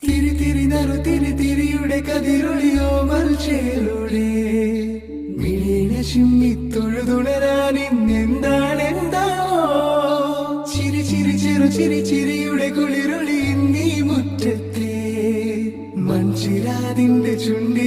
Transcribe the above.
തിരി തിരി നറു തിരി തിരിയുടെ കതിരൊളിയോ മൽച്ചേലൂടെ മിഴീനെ ചിമ്മി തൊഴുതുണരാൻ ഇന്നെന്താണെന്താവോ ചിരി ചിരി ചെറു ചിരി ചിരിയുടെ കുളിരൊളി നീ മുറ്റത്തെ മൺചിരാതിന്റെ ചുണ്ടി